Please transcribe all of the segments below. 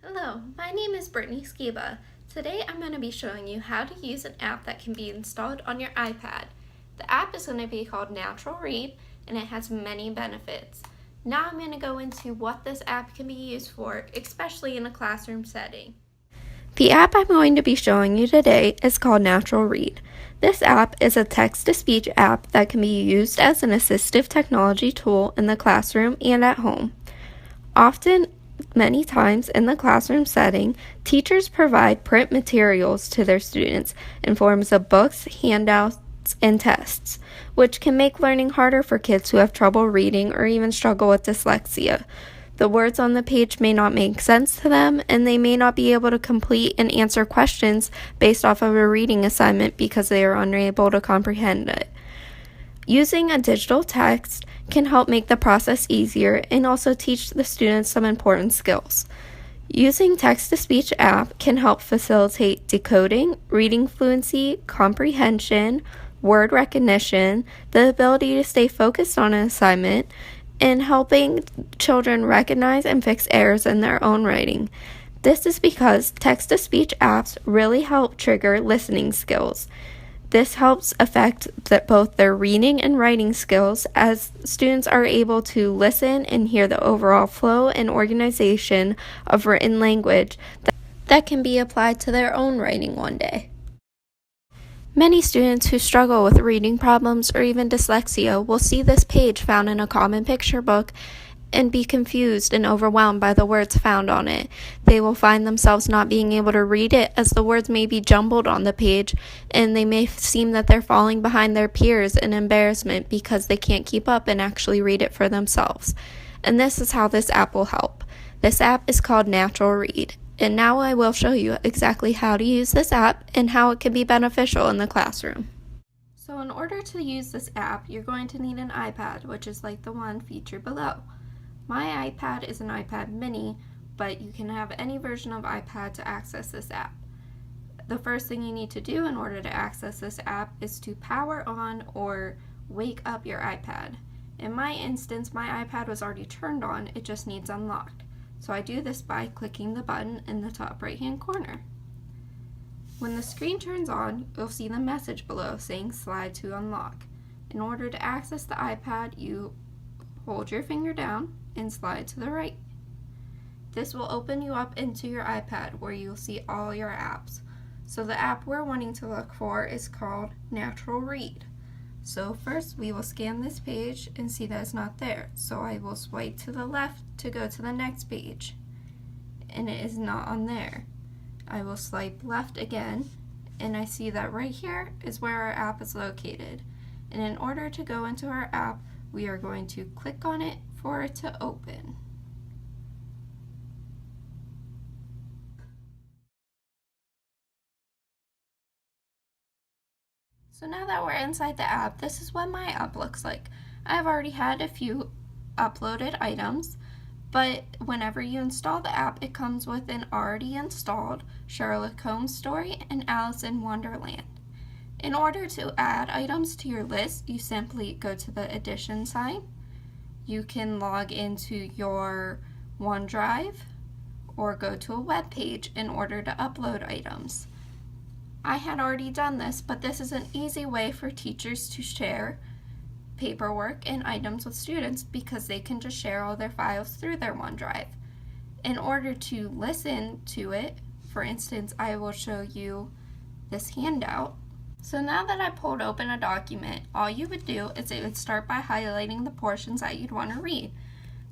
Hello, my name is Brittany Skiba. Today I'm going to be showing you how to use an app that can be installed on your iPad. The app is going to be called Natural Read and it has many benefits. Now I'm going to go into what this app can be used for, especially in a classroom setting. The app I'm going to be showing you today is called Natural Read. This app is a text-to-speech app that can be used as an assistive technology tool in the classroom and at home. Many times in the classroom setting, teachers provide print materials to their students in forms of books, handouts, and tests, which can make learning harder for kids who have trouble reading or even struggle with dyslexia. The words on the page may not make sense to them, and they may not be able to complete and answer questions based off of a reading assignment because they are unable to comprehend it. Using a digital text can help make the process easier and also teach the students some important skills. Using text-to-speech app can help facilitate decoding, reading fluency, comprehension, word recognition, the ability to stay focused on an assignment, and helping children recognize and fix errors in their own writing. This is because text-to-speech apps really help trigger listening skills. This helps affect both their reading and writing skills as students are able to listen and hear the overall flow and organization of written language that can be applied to their own writing one day. Many students who struggle with reading problems or even dyslexia will see this page found in a common picture book and be confused and overwhelmed by the words found on it. They will find themselves not being able to read it as the words may be jumbled on the page, and they may seem that they're falling behind their peers in embarrassment because they can't keep up and actually read it for themselves. And this is how this app will help. This app is called Natural Read, and now I will show you exactly how to use this app and how it can be beneficial in the classroom. So in order to use this app, you're going to need an iPad, which is like the one featured below. My iPad is an iPad mini, but you can have any version of iPad to access this app. The first thing you need to do in order to access this app is to power on or wake up your iPad. In my instance, my iPad was already turned on, it just needs unlocked. So I do this by clicking the button in the top right hand corner. When the screen turns on, you'll see the message below saying slide to unlock. In order to access the iPad, you hold your finger down and slide to the right. This will open you up into your iPad where you'll see all your apps. So the app we're wanting to look for is called Natural Read. So first we will scan this page and see that it's not there. So I will swipe to the left to go to the next page, and it is not on there. I will swipe left again, and I see that right here is where our app is located. And in order to go into our app, we are going to click on it for it to open. So now that we're inside the app, this is what my app looks like. I've already had a few uploaded items, but whenever you install the app, it comes with an already installed Sherlock Holmes story and Alice in Wonderland. In order to add items to your list, you simply go to the addition sign. You can log into your OneDrive or go to a web page in order to upload items. I had already done this, but this is an easy way for teachers to share paperwork and items with students because they can just share all their files through their OneDrive. In order to listen to it, for instance, I will show you this handout. So now that I pulled open a document, all you would do is it would start by highlighting the portions that you'd want to read.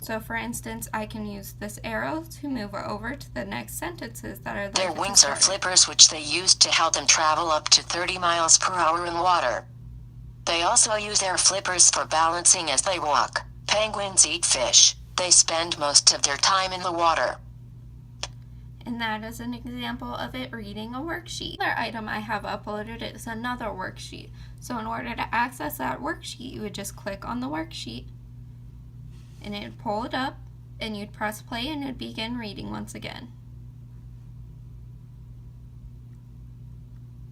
So for instance, I can use this arrow to move over to the next sentences that are Their wings are flippers which they use to help them travel up to 30 miles per hour in water. They also use their flippers for balancing as they walk. Penguins eat fish. They spend most of their time in the water. And that is an example of it reading a worksheet. Another item I have uploaded is another worksheet. So in order to access that worksheet, you would just click on the worksheet and it would pull it up and you'd press play and it would begin reading once again.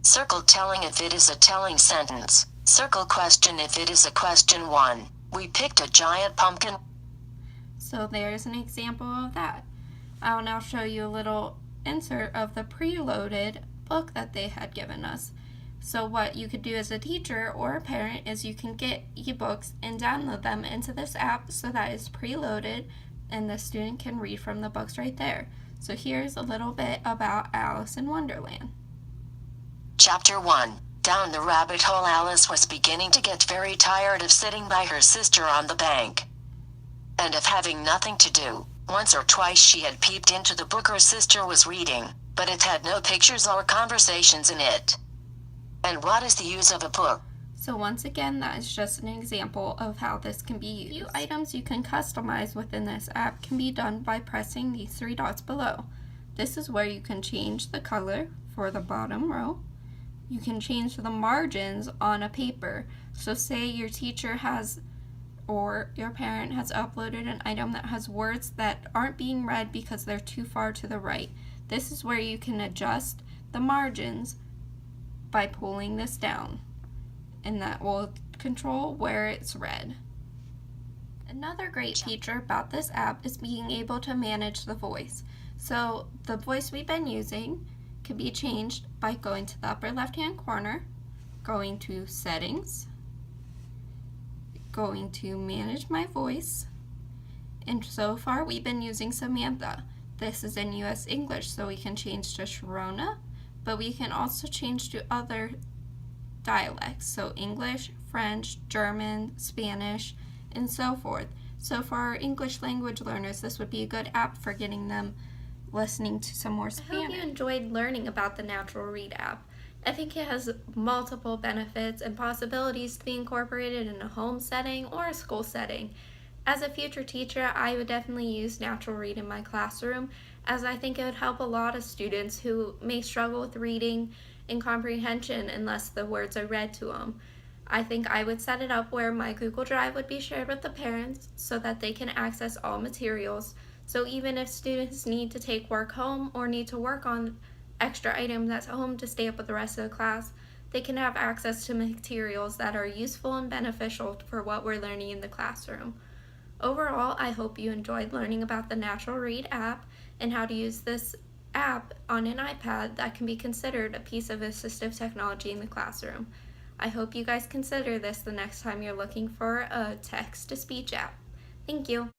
Circle telling if it is a telling sentence. Circle question if it is a question 1. We picked a giant pumpkin. So there's an example of that. I'll now show you a little insert of the preloaded book that they had given us. So what you could do as a teacher or a parent is you can get ebooks and download them into this app so that it's preloaded and the student can read from the books right there. So here's a little bit about Alice in Wonderland. Chapter 1. Down the rabbit hole. Alice was beginning to get very tired of sitting by her sister on the bank and of having nothing to do. Once or twice she had peeped into the book her sister was reading, but it had no pictures or conversations in it. And what is the use of a book? So once again, that is just an example of how this can be used. A few items you can customize within this app can be done by pressing these three dots below. This is where you can change the color for the bottom row. You can change the margins on a paper. So say your teacher has or your parent has uploaded an item that has words that aren't being read because they're too far to the right. This is where you can adjust the margins by pulling this down, and that will control where it's read. Another great feature about this app is being able to manage the voice. So the voice we've been using can be changed by going to the upper left-hand corner, going to Settings, going to Manage My Voice, and so far we've been using Samantha. This is in US English, so we can change to Sharona, but we can also change to other dialects, so English, French, German, Spanish, and so forth. So for our English language learners, this would be a good app for getting them listening to some more Spanish. I hope you enjoyed learning about the Natural Read app. I think it has multiple benefits and possibilities to be incorporated in a home setting or a school setting. As a future teacher, I would definitely use Natural Read in my classroom, as I think it would help a lot of students who may struggle with reading and comprehension unless the words are read to them. I think I would set it up where my Google Drive would be shared with the parents so that they can access all materials. So even if students need to take work home or need to work on extra items at home to stay up with the rest of the class, they can have access to materials that are useful and beneficial for what we're learning in the classroom. Overall, I hope you enjoyed learning about the Natural Read app and how to use this app on an iPad that can be considered a piece of assistive technology in the classroom. I hope you guys consider this the next time you're looking for a text-to-speech app. Thank you.